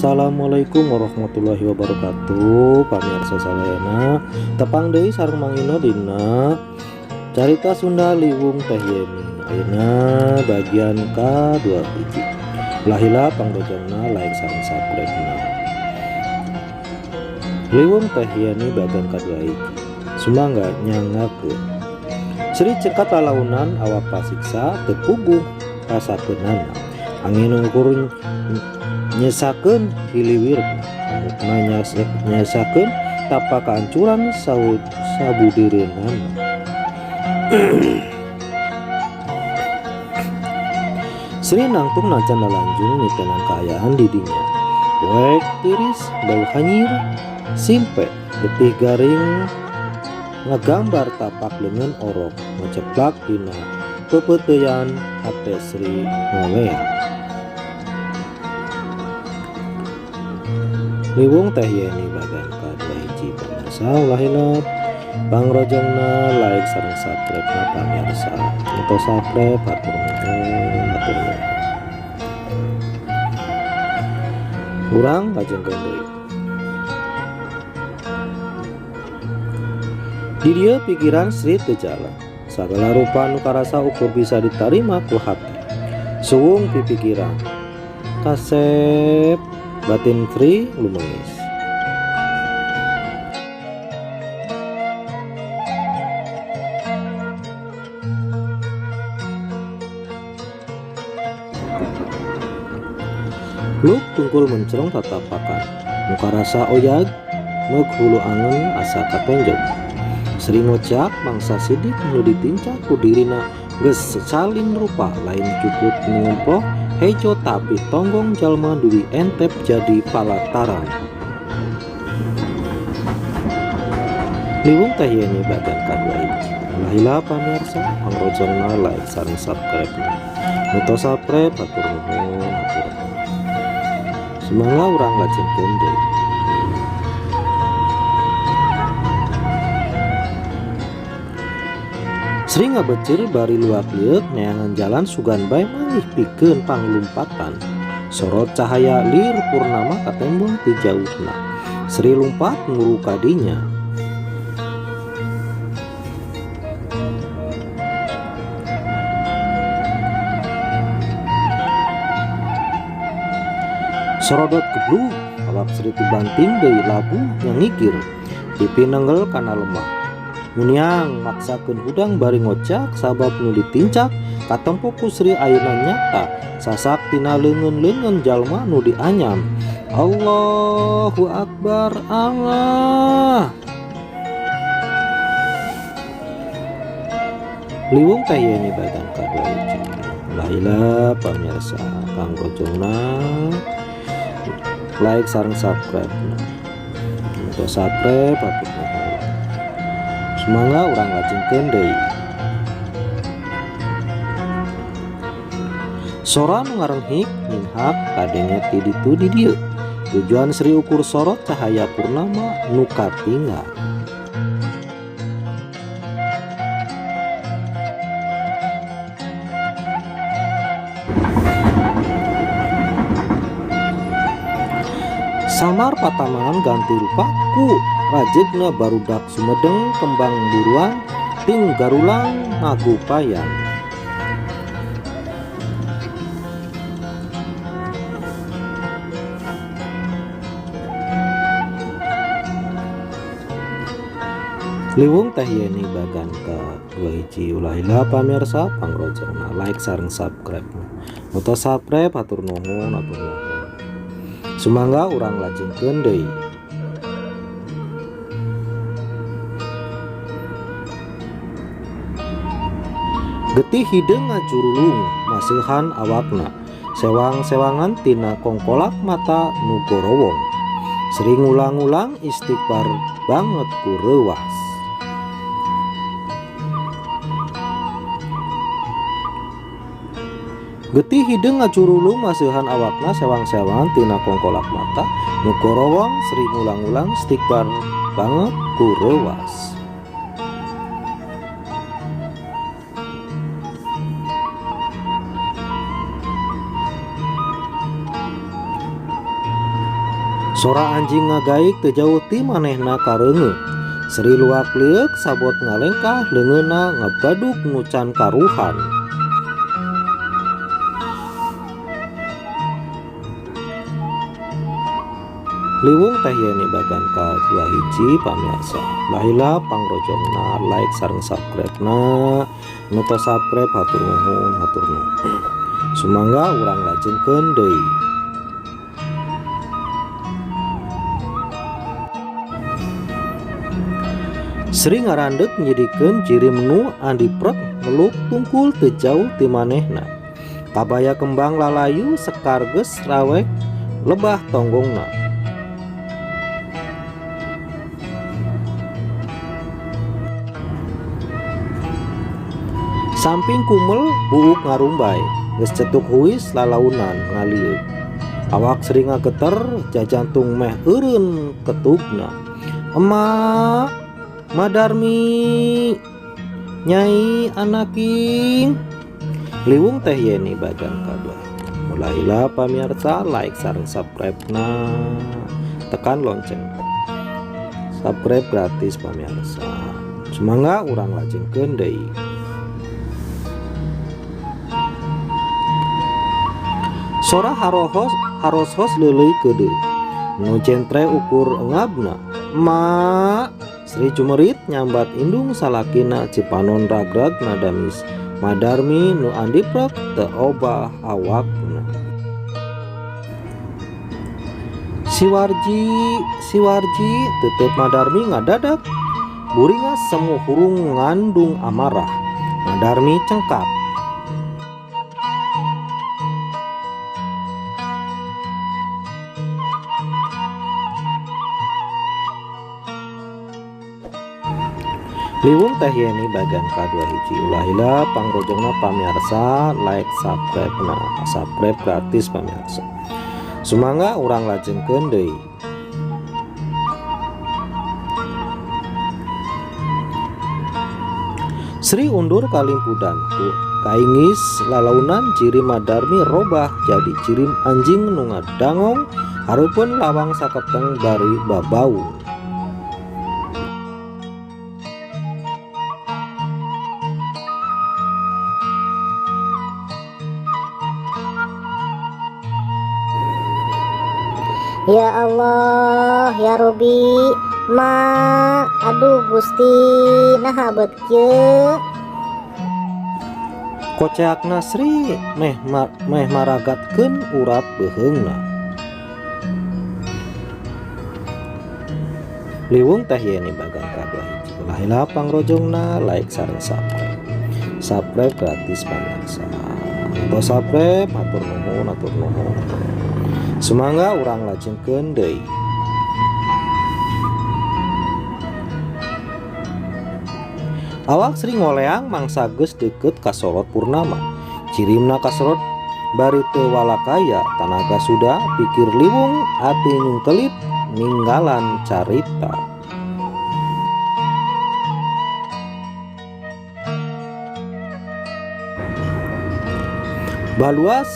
Assalamualaikum warahmatullahi wabarakatuh. Pamirsa sadayana tepang deui sareng mangina dina carita Sunda Liwung Teh Yeni. Ayeuna bagian ka-2 hiji. Lahila pangrojongna like sareng subscribe-na. Liwung Teh Yeni bagian ka-2 hiji. Sumangga nyangakeun. Sri cekat lalaunan awak pasiksa teu puguh kasakeunana. Angin ukur nyesakeun hiliwirna, amukna nyesakeun tapa kaancuran sabudireunana. Sri nangtung najan lalanjung nyikenan kaayaan di dinya. Poek tiris bau hanyir simpe getih garing ngagambar tapak leungeun orok ngeceplak dina pepeuteyan hate Sri ngawea. Liwung Teh Yeni bagian ka-2 hiji. Pamirsa ulah hilap pangrojongna like sareng subscribe-na pamirsa. Untuk subscribe atur nuhun. Urang ngajengkeun deui. Di dieu pikiran Sri teu jalan. Sagala rupa nu karasa ukur bisa ditarima ku hati. Suwung pipikiran. Kasep batin Sri lumengis. Luk tungkul mencerong tatapakan. Muka rasa oyag meug hulu angen asa kapenjog. Sri ngocak mangsa sidik nu ditincak ku dirina geus salin rupa lain cukut ngumpoh hejo tapi tonggong jalma duri entep jadi palataran. Liwung Teh Yeni bagian ka-2 hiji. Lahila pamirsa pangrojongna like sareng subscribe-na. Mutos subscribe atur nuhun. Semoga urang ngajengkeun deui. Sri ngabecir bari luak liuk neangan jalan sugan bae manggih pikeun panglumpatan. Sorot cahaya lir purnama katembung ti jauhna. Sri lumpat nguru kadinya. Sorodot geblug awak Sri banting deui labu nyangikir. Pipi nenggel kana lemah. Muniang maksakeun hudang bari ngocak sabab nu ditincak katempo ku Sri ayeuna nyata sasak tina leungeun-leungeun jalma nu dianyam. Allahu Akbar Allah. Liwung Teh Yeni bagian ka-2 hiji. Lahila pamirsa pangrojongna like sareng subscribe-na. Untuk subscribe atur nuhun. Semoga urang ngajengkeun deui. Sora nu ngarenghik minhak kadenge ti ditu di dieu. Tujuan Sri ukur sorot cahaya purnama nu katinggal. Samar patamangan ganti rupa ku rajegna barudak Sumedeng kembang buruan ting garulang ngagupayan. Liwung Teh Yeni bagian ka-2 hiji. Ulahila pamirsa pangrojongna like sareng subscribe. Mutos subscribe atur nuhun. Sumangga urang lajengkeun deui. Getih hideung ngajurulung maseuhan awakna. Sewang-sewangan tina kongkolak mata nu gorowong. Sri ngulang-ulang istighfar banget ku reuwas. Getih hideung ngajurulung maseuhan awakna sewang-sewangan tina kongkolak mata nu gorowong. Sri ngulang-ulang istighfar banget ku reuwas. Sora anjing ngagaik teu jauh ti manehna kareungeut. Sri luak liuk sabot ngalengkah leungeunna ngebaduk nu can karuhan. Liwung teh yeni bagan ka-2 hiji pamirsa. Baheula pangrojongna like sareng subscribe-na. Nu teu subscribe hatur nuhun. Sumangga urang lajengkeun deui. Sri ngarandeg nyidikeun jirim nu andiprek meluk tungkul teu jauh ti manehna. Kabaya kembang lalayu sekar geus rawek lebah tonggongna. Samping kumel buuk ngarumbay geus cetuk huis lalaunan ngalieu. Awak Sri ngageter jajantung meh eureun ketugna. Emak, Madarmi, Nyai anaking. Liwung teh yeni bagan ka-2. Mulailah pamirsa like sareng subscribe na. Tekan lonceng. Subscribe gratis pamirsa. Semoga urang lajengkeun deui. Sora harosos leuleuy keudeuh. Nu centre ukur engabna. Mak, Sri Cumerit nyambat indung salakina Cipanon ragrag nadamis Madarmi nu andiprek teu obah awakna. Siwarji tetep Madarmi ngadadak. Buringas semu hurung ngandung amarah. Madarmi cengkap. Liwung teh yeni bagan ka-2 hiji. Ulahila pangrojongna pamirsa like subscribe gratis pamirsa. Sumangga urang lajengkeun deui. Sri undur kalimpudan ku kaingis lalaunan jirim Madarmi robah jadi jirim anjing nu ngadangong hareupeun lawang saketeng bari babau. Ya Allah, ya Robi, ma, aduh Gusti, naha beut kieu. Koceakna Sri meh maragatkeun urat beheungna. Liwung teh yeni bagan ka-2 hiji. Lahila pangrojongna like sareng subscribe gratis pamirsa. Tos subscribe hatur nuhun. Sumangga urang lajengkeun deui. Awak Sri ngoleang mangsa geus deukeut ka sorot purnama. Cirimna kasorot bari teu walakaya tanaga sudah pikir liwung ati nyungkelit ninggalan carita. Baluas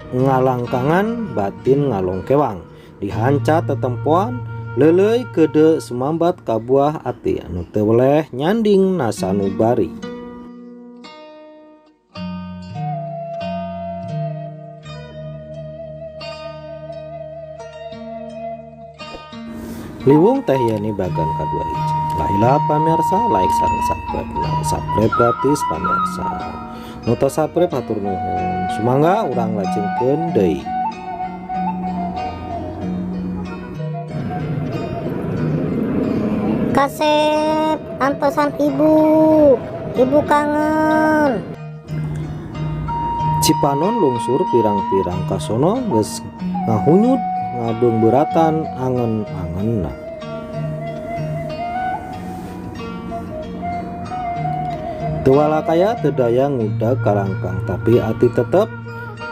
ngalangkangan batin ngalongkewang dihanca tetempoan leuleuy keudeu sumambat ka buah ati anu teu weleh nyanding na sanubari. Liwung teh yeni bagan ka-2 hiji. Lahila pamirsa like sareng subscribe gratis pamirsa. Nu teu subscribe hatur nuhun. Sumangga urang lajengkeun deui. Kasep, antosan ibu kangen. Cipanon lungsur pirang-pirang kasono geus ngahunyut ngabeungbeuratan angen-angenna. Teu walakaya teu daya ngudag kalangkang tapi ati tetep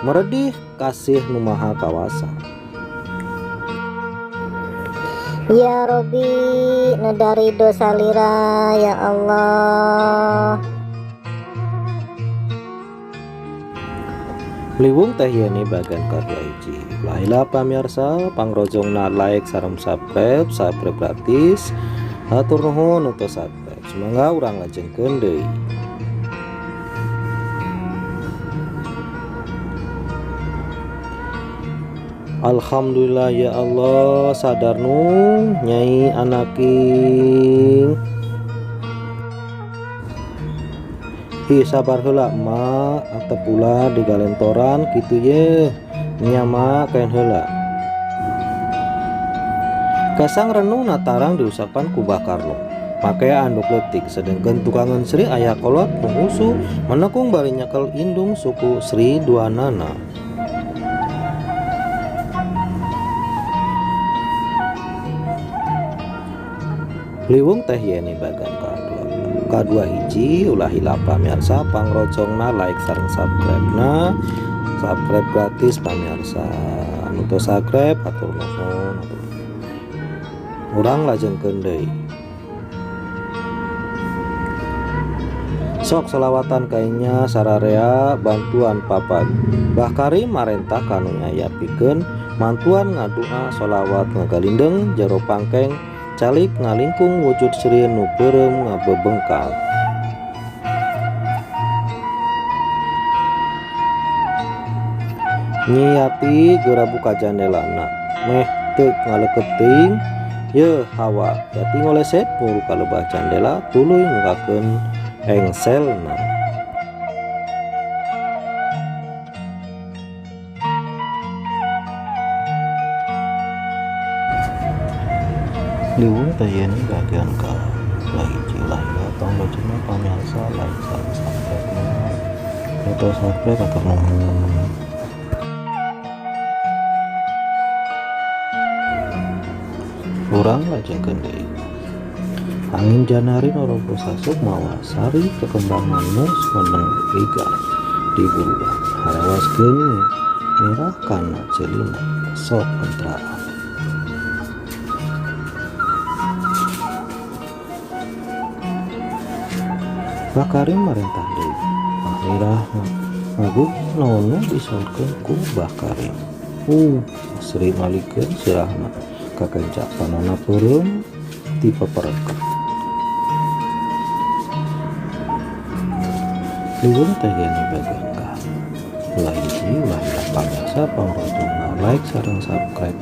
meredih kasih nu maha kawasa. Ya Robi, nu dari dosa lira ya Allah. Liwung teh yeni bagian kedua hiji. Lahila pamirsa pangrojongna like sareng subscribe gratis. Hatur nuhun untuk subscribe. Semoga urang ngajengkeun deui. Alhamdulillah ya Allah sadar nu nyai anaking. Hi sabar heula emak atau pula di galentoran kitu ye nyama kain heula. Kasang renung natarang diusapan ku Bakarlo make anduk letik sedengkeun tukangan Sri aya kolot pengusu menekung bari nyekel indung suku Sri Duanana. Liwung teh yeni bagan kadua hiji ulah hilap pamirsa pangrojongna like sareng subscribe gratis pamirsa anu teu subscribe hatur nuhun urang lajengkeun deui sok selawatan kainya sararea bantuan Papa Bah Karim marentah kanu nyayapikeun mantuan ngadua sholawat ngagalindeng jero pangkeng calik ngalingkung wujud Sri nu beureum ngabebengkal. Nyiati geura buka jandelana meh teu ngaleukeut teuing ye hawa jati ngoleset muru ka lebah jandela tuluy ngukakeun engselna. Liwung teh yeni bagian ka hiji lahila pangrojongna pamirsa like sareng subscribe hatur nuhun. Urang lajengkeun deui. Angin janari norobo sasuk mawa sari kekembangan mus meneng liga di buruan harawaskeun merah kana celina sok kontraan. Bah Karim marentah deui akhirah ngaguk naon disaurkeun ku Bah Karim. Sri malikeun sirahna kakencak panonna peureum ti papareket. Liwung teh geni bagian ka ulah hiji ulah pamirsa pangrojongna like sareng subscribe.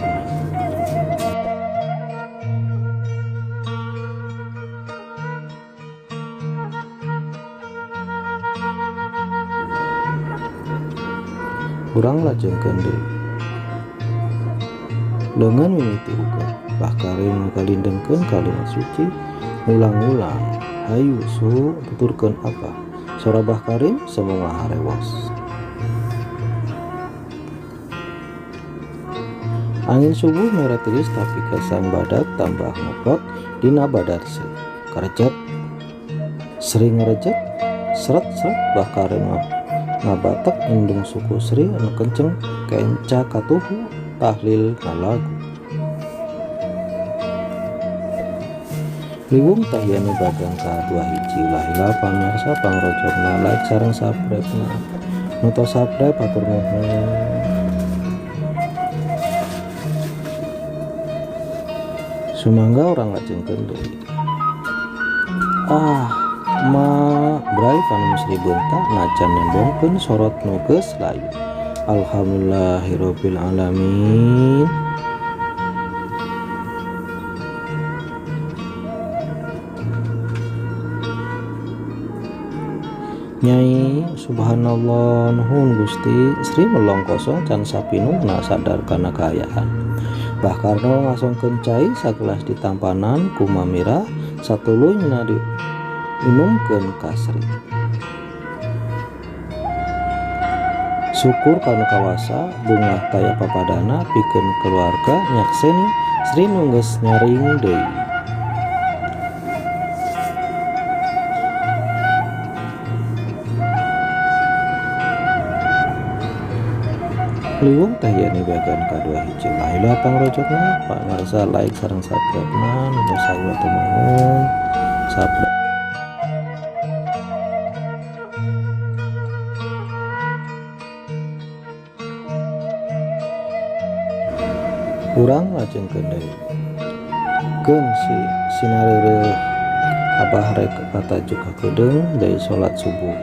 Urang lajengkeun deui dengan mimiti uga Bah Karim ngagalindengkeun kalimat suci ulang-ulang hayu su tuturkeun apa sora Bah Karim semua harewos. Angin subuh mere tiris tapi kesang badak tambah ngepot dina badarse karejat sering ngerejet seret-seret Bah Karim ngabatek indung suku Sri anu kenceng kenca katuhu tahlil ngalagu. Liwung teh yeni bagian kadua hiji ulah hilap pamirsa pangrojongna like sareng subscribe nu teu subscribe hatur nuhun. Sumangga urang lajengkeun deui brai panu Sri Beunta najan nembongkeun sorot nu geus layu. Alhamdulillahirabbil alamin. Nyai subhanallah nuhun Gusti Sri melong kosong can sapinungna sadar kana kaayaan. Bah Karno ngasongkeun cai sagelas ditampanan ku Mamira satuluy nyina diinumkeun ka Sri. Syukur kana kawasa bungah taya papadana pikeun keluarga nyakseni Sri nu geus nyaring deui. Liwung teh yeni bagian kadua hiji lahila pangrojongna pangarsa like sareng subscribe-na nu saguh teu nuhun subscribe. Urang lajengkeun deui keun si sinareureuk Abah rek katajuk ka keudeung deui salat subuh.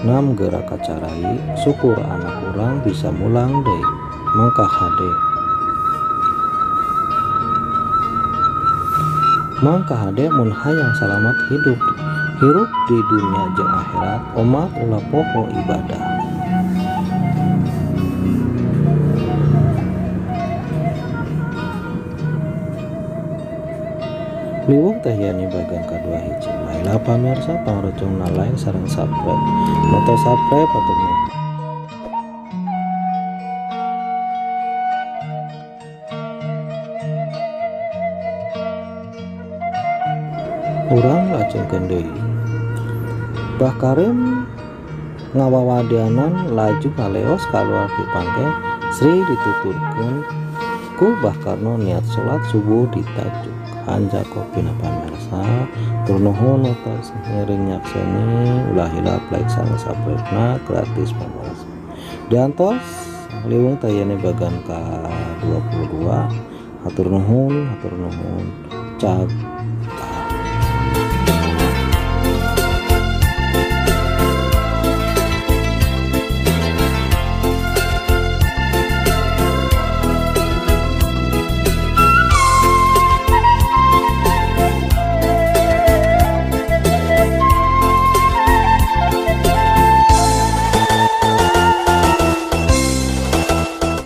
Nam gerak kacarai syukur anak urang bisa mulang deui mangka hade. Mangka hade mun hayang salamat hirup di dunia jeung akhirat, umat ulah poho ibadah. Liwung teh yani bagian kedua hiji. Baiklah pamirsa, pangrojongna like sareng subscribe. Noto subscribe atau nu. Urang lajengkeun deui. Bah Karim ngawawadianan laju ngaleos kaluar ti pangke. Sri dituturkeun ku Bah Karno niat salat subuh di tajuk Anja Kopina pamirsa. Tur nuhun atas ngiring nyakseni, ulah hilap like sareng subscribe-na gratis pamirsa. Diantos liwung tayane bagan ka 22. Hatur nuhun, cak